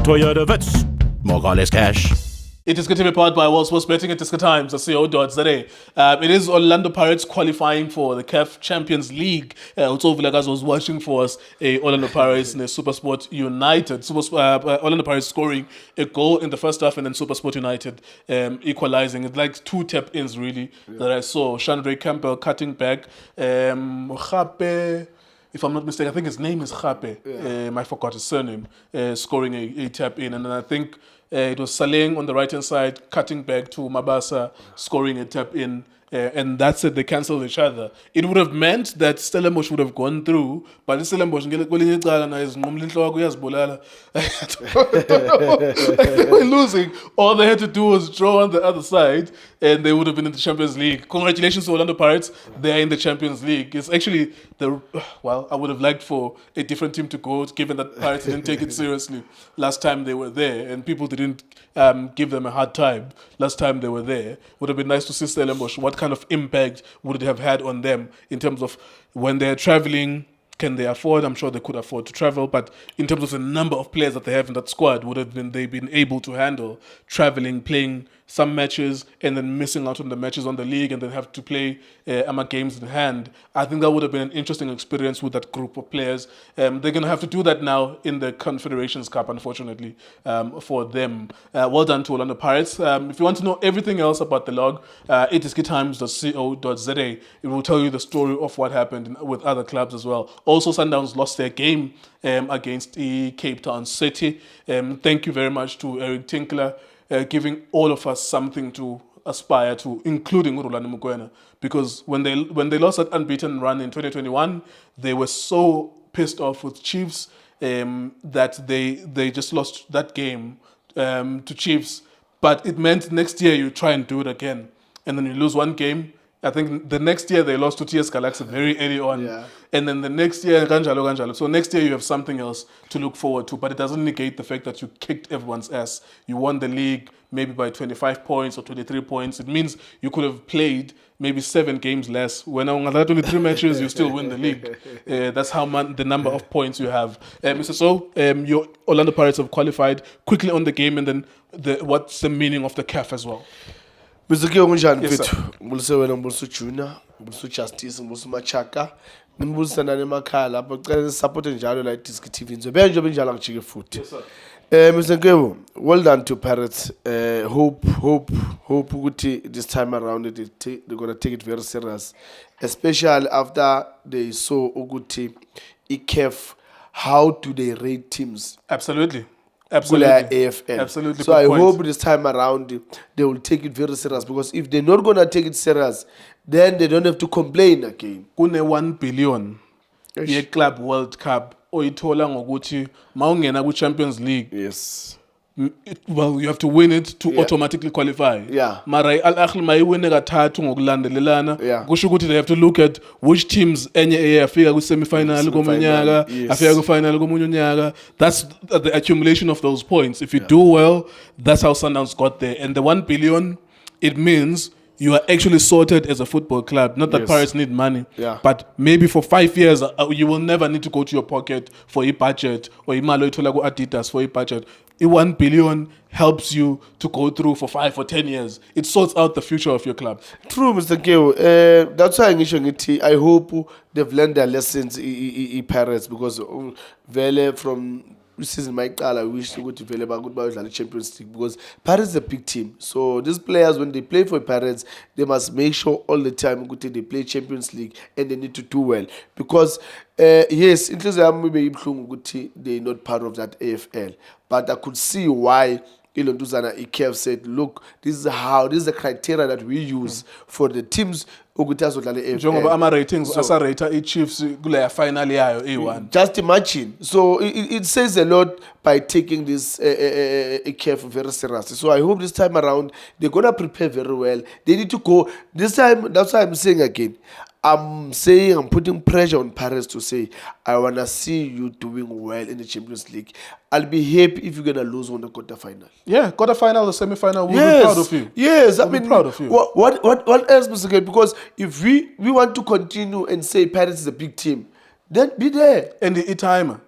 Toyota Vets. Morales Cash. It is going to be powered by World Sports Betting at DStv.co.za. It is Orlando Pirates qualifying for the CAF Champions League. Tso Vilakazi was watching for us. Orlando Pirates and Supersport United. Orlando Pirates scoring a goal in the first half and then Supersport United equalizing. It's like two tap-ins really that I saw. Chandre Campbell cutting back. Khape, if I'm not mistaken, I think his name is Khape. I forgot his surname. Scoring a tap-in. And then I think it was Saleng on the right-hand side, cutting back to Mabasa, scoring a tap-in. And that's it, they cancelled each other. It would have meant that Stellenbosch would have gone through, but Stellenbosch, they were losing. All they had to do was draw on the other side, and they would have been in the Champions League. Congratulations to Orlando Pirates, they're in the Champions League. It's actually, I would have liked for a different team to go, given that Pirates didn't take it seriously last time they were there, and people didn't give them a hard time last time they were there. Would have been nice to see Stellenbosch. What kind of impact would it have had on them in terms of when they're traveling? Can they afford? I'm sure they could afford to travel, but in terms of the number of players that they have in that squad, would have been they been able to handle traveling, playing some matches, and then missing out on the matches on the league, and then have to play games in hand? I think that would have been an interesting experience with that group of players. They're going to have to do that now in the Confederations Cup, unfortunately, for them. Well done to Orlando Pirates. If you want to know everything else about the log, iDiskiTimes.co.za. It will tell you the story of what happened with other clubs as well. Also, Sundowns lost their game against Cape Town City. Thank you very much to Eric Tinkler, giving all of us something to aspire to, including Rulani Mukwena, because when they lost that unbeaten run in 2021, they were so pissed off with Chiefs that they just lost that game to Chiefs. But it meant next year you try and do it again, and then you lose one game. I think the next year they lost to TS Galaxy very early on. Yeah. And then the next year, ganjalo. So next year you have something else to look forward to, but it doesn't negate the fact that you kicked everyone's ass. You won the league maybe by 25 points or 23 points. It means you could have played maybe 7 games less. When on 23 matches, you still win the league. That's how the number of points you have. Mr. So, your Orlando Pirates have qualified. Quickly on the game, and then what's the meaning of the CAF as well? Mr. Kyo kunjani mfethu? Ngibulise wena, ngibulise Junior, ngibulise Justice, ngibulise Machaka. Ngibulise nani emakhaya lapho cela support njalo la iDiskiTV. Ngizobe nje benjalo ngijike futhi. Yes sir. Mr. Kyo, well done to Pirates. Hope ukuthi this time around they're going to take it very serious, especially after they saw ukuthi CAF, how do they rate teams? Absolutely. AFL. Absolutely. So I hope this time around they will take it very serious, because if they're not going to take it serious, then they don't have to complain again. Kune 1 billion ye Club World Cup oyithola ngokuthi mawungena ku Champions League. Yes. Well, you have to win it to automatically qualify. Yeah. Mara Al-Ahly mayiwine kathathu ngokulandelelana. Kusho ukuthi they have to look at which teams enye eyafika ku semi-final komunyaka, afika ku final komunyaka. That's the accumulation of those points. If you do well, that's how Sundowns got there. And the 1 billion, it means you are actually sorted as a football club. Not that Pirates need money, but maybe for 5 years, you will never need to go to your pocket for a budget, or imalo ithola ku Adidas for a budget. 1 billion helps you to go through for 5 or 10 years. It sorts out the future of your club. True, Mr. Kyo. That's why I hope they've learned their lessons, Pirates, because Vele from season I wish to go to Vele the Champions League, because Pirates is a big team. So these players, when they play for Pirates, they must make sure all the time they play Champions League, and they need to do well. Because yes, they're not part of that AFL, but I could see why CAF said, look, this is the criteria that we use for the teams. Ratings Chiefs final A1. Just imagine. So it says a lot by taking this CAF very seriously. So I hope this time around they're gonna prepare very well. They need to go this time. That's why I'm saying again. I'm putting pressure on Paris to say, I want to see you doing well in the Champions League. I'll be happy if you're going to lose on the quarterfinal. Yeah, quarterfinal or semi-final, we'll be proud of you. Yes, we'll be proud of you. What else, Mr. Gate? Because if we want to continue and say Paris is a big team, then be there. And the time,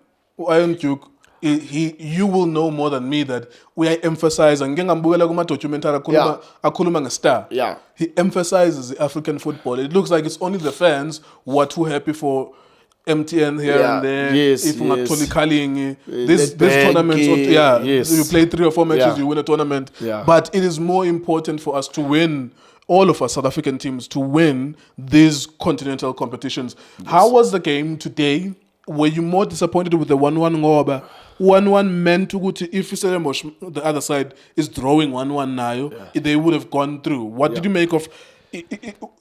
Iron Duke, you will know more than me that we emphasize ngike ngambukela kuma documentary akhuluma nge-Star. Yeah. He emphasizes the African football. It looks like it's only the fans who are too happy for MTN here and there. Yes, If ungatholi khalingi, This this tournaments, yes. you play 3 or 4 matches, Yeah. you win a tournament. Yeah. But it is more important for us to win, all of us South African teams, to win these continental competitions. Yes. How was the game today? Were you more disappointed with the 1-1 ngoba 1-1 meant ukuthi if Stellenbosch, the other side, is drawing 1-1 now, they would have gone through. What did you make of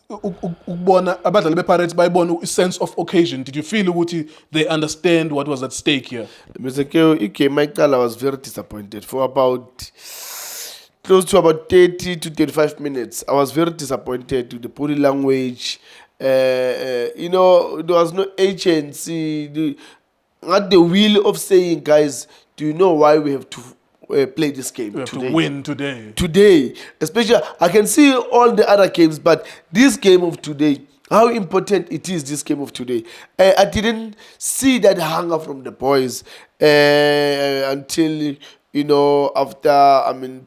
ukubona abadlali bePirates bayibona a sense of occasion? Did you feel ukuthi they understand what was at stake here? Mr. Keo, game I was very disappointed for about close to about 30 to 35 minutes. I was very disappointed with the body language. There was no agency. Not the will of saying, guys, do you know why we have to play this game we have today? to win today. Today, especially, I can see all the other games, but this game of today, how important it is, this game of today. I didn't see that hunger from the boys until, after,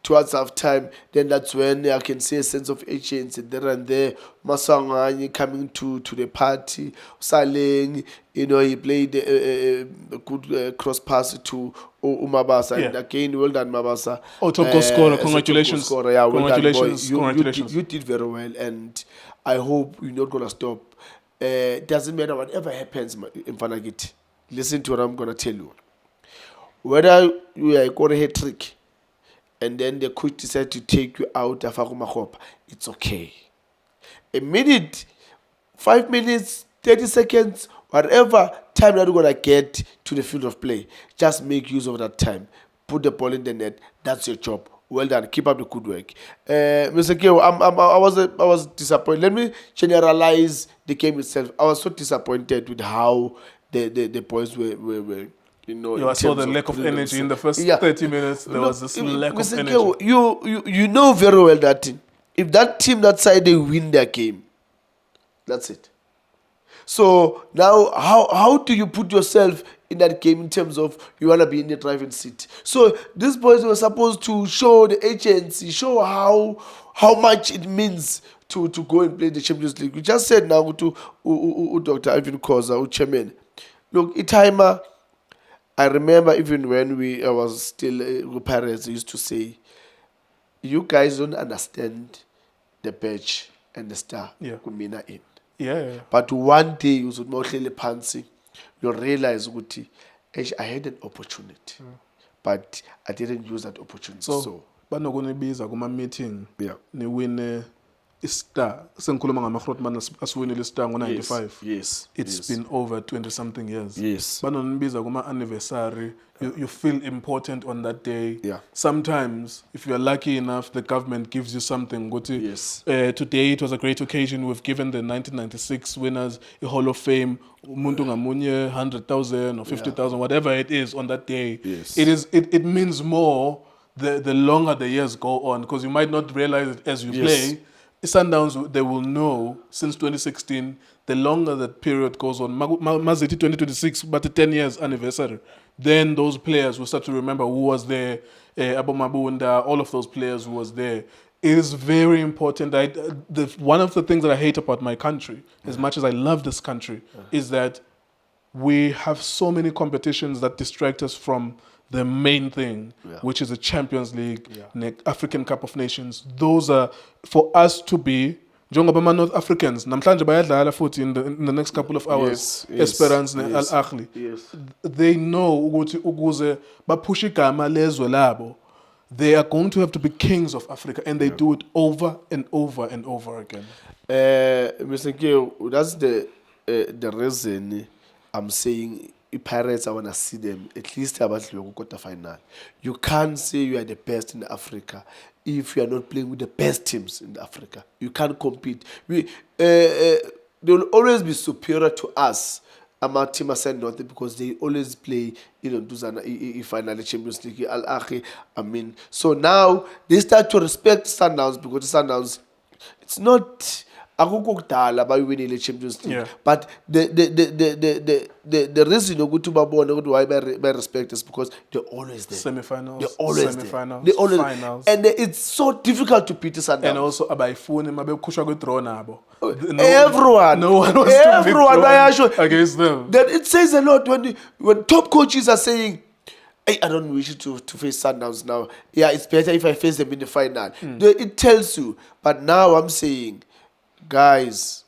towards half time, then that's when I can see a sense of agency there and there. Masangani coming to the party, Saling, he played a good cross pass to Mabasa. And again, well done, Mabasa. Oh, top goal scorer, congratulations. Top goal scorer, yeah, well congratulations, done, boy. congratulations. You did very well, and I hope you're not going to stop. It doesn't matter whatever happens in Fanagit. Listen to what I'm going to tell you. Whether you are got a hat trick, and then the coach decide to take you out of Agumahopa, it's okay. A minute, 5 minutes, 30 seconds, whatever time that you're going to get to the field of play, just make use of that time. Put the ball in the net. That's your job. Well done. Keep up the good work. Mr. Keo, I was disappointed. Let me generalize the game itself. I was so disappointed with how the boys were I saw the lack of energy in the first 30 minutes. There was this lack of energy. You know very well that if that team that side they win their game, that's it. So now, how do you put yourself in that game in terms of you want to be in the driving seat? So these boys were supposed to show the agency, show how much it means to go and play the Champions League. We just said now to Dr. Ivan Koza, chairman, look, Itaima. I remember even when I was still with parents, they used to say, you guys don't understand the badge and the star. Kumina in. Yeah. But one day, you should not pansy. You realize, I had an opportunity, but I didn't use that opportunity. So, but no going to be a meeting. Ni win Star. Senkuluma ngamakrotman aswinile Star ngo-95. Yes. It's been over 20-something years. Yes. But on Biza kuma anniversary, you feel important on that day. Yeah. Sometimes, if you are lucky enough, the government gives you something. Yes. Today it was a great occasion. We've given the 1996 winners a Hall of Fame. Umuntu ngamunye 100,000 or 50,000, whatever it is on that day. Yes. It means more the longer the years go on, because you might not realize it as you play. Sundowns, they will know since 2016, the longer that period goes on, Maziti 2026, but the 10 years anniversary, then those players will start to remember who was there, Abu Mabunda, all of those players who was there. It is very important. One of the things that I hate about my country, as much as I love this country, is that we have so many competitions that distract us from the main thing, which is the Champions League, the African Cup of Nations. Those are for us to be. Njengoba North Africans, namhlanje bayadlala futhi in the next couple of hours. Esperance ne Al Ahly. They know ukuthi ukuze bapushe igama lezwe labo, they are going to have to be kings of Africa, and they do it over and over and over again. Mr. Keo, that's the reason I'm saying Pirates, I want to see them at least about the quarter final. You can't say you are the best in Africa if you are not playing with the best teams in Africa. You can't compete. They will always be superior to us. Our team are not because they always play, final Champions League, Al Ahly. So now they start to respect Sundowns because Sundowns, it's not akukho kudala bayiwinile Champions League. Yeah. But the reason ukuthi babone ukuthi why by respect is because they're always there. Semi-finals, They're always semi-finals, there. They're always finals. And it's so difficult to beat Sundowns. And also abayifuni mabekhusha kwe-draw nabo. Everyone, no one wants to be drawn against them. Then it says a lot when top coaches are saying, hey, I don't wish to face Sundowns now. Yeah, it's better if I face them in the final. It tells you. But now I'm saying, guys,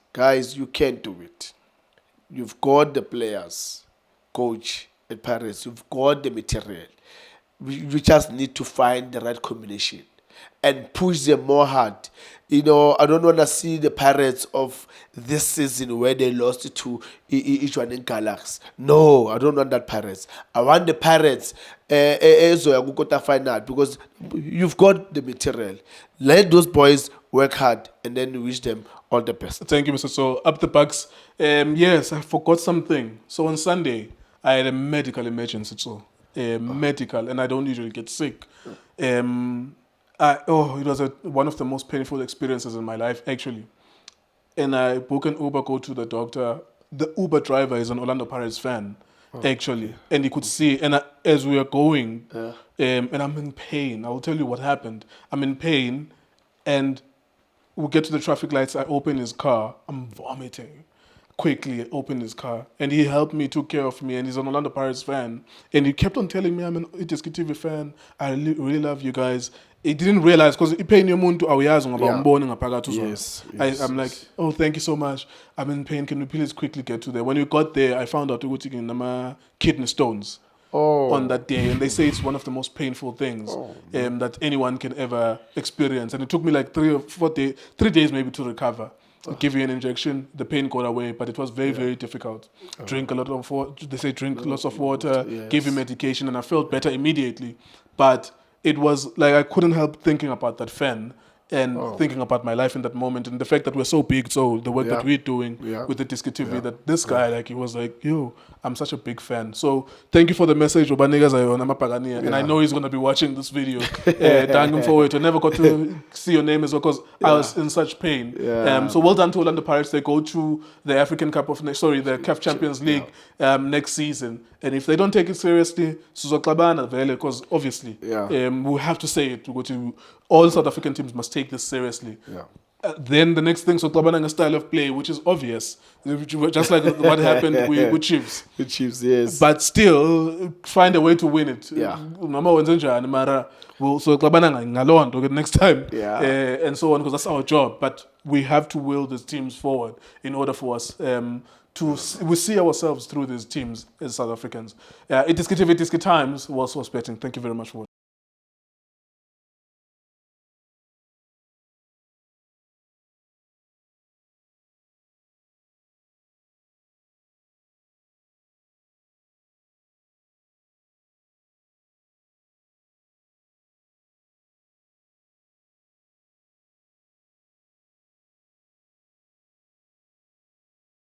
you can't do it. You've got the players, coach at Paris. You've got the material. You just need to find the right combination and push them more hard. You know, I don't want to see the Pirates of this season where they lost to each one in Galaxy. No, I don't want that Pirates. I want the Pirates final because you've got the material. Let those boys work hard and then wish them all the best. Thank you, Mr. So, up the Bucks. Yes, I forgot something. So on Sunday, I had a medical emergency. So, medical, and I don't usually get sick. It was one of the most painful experiences in my life, actually. And I book an Uber, go to the doctor. The Uber driver is an Orlando Pirates fan, actually. And he could see, and as we are going, and I'm in pain. I will tell you what happened. I'm in pain, and we get to the traffic lights. I open his car. I'm vomiting. Quickly open his car, and he helped me, took care of me, and he's an Orlando Pirates fan, and he kept on telling me I'm an iDiskiTV fan. I really love you guys. He didn't realize because he paid umuntu awuyazi ngoba umbone ngaphakathi uzona. I'm like, oh, thank you so much. I'm in pain. Can we please quickly get to there? When we got there, I found out ukuthi nginama kidney stones on that day, and they say it's one of the most painful things that anyone can ever experience. And it took me like 3 or 4 days, 3 days maybe to recover. Give you an injection, the pain got away, but it was very, very difficult. Drink a lot of water. They say drink lots of water, give you medication, and I felt better immediately. But it was like I couldn't help thinking about that fan and thinking about my life in that moment, and the fact that we're so big, so the work that we're doing with the iDiskiTV, that this guy, like, he was like, yo, I'm such a big fan. So thank you for the message, and I know he's going to be watching this video. Thanking forward. I never got to see your name as well because I was in such pain. So well done to Orlando Pirates. They go to the African Cup of, the CAF Champions League next season. And if they don't take it seriously, because obviously we have to say it, all South African teams must take this seriously. Then the next thing, so Tlabana style of play, which is obvious, just like what happened with Chiefs. With Chiefs, yes. But still, find a way to win it. So Tlabana next time, and so on, because that's our job. But we have to will these teams forward in order for us we see ourselves through these teams as South Africans. iDiskiTV, Diski Times was betting. Thank you very much for watching.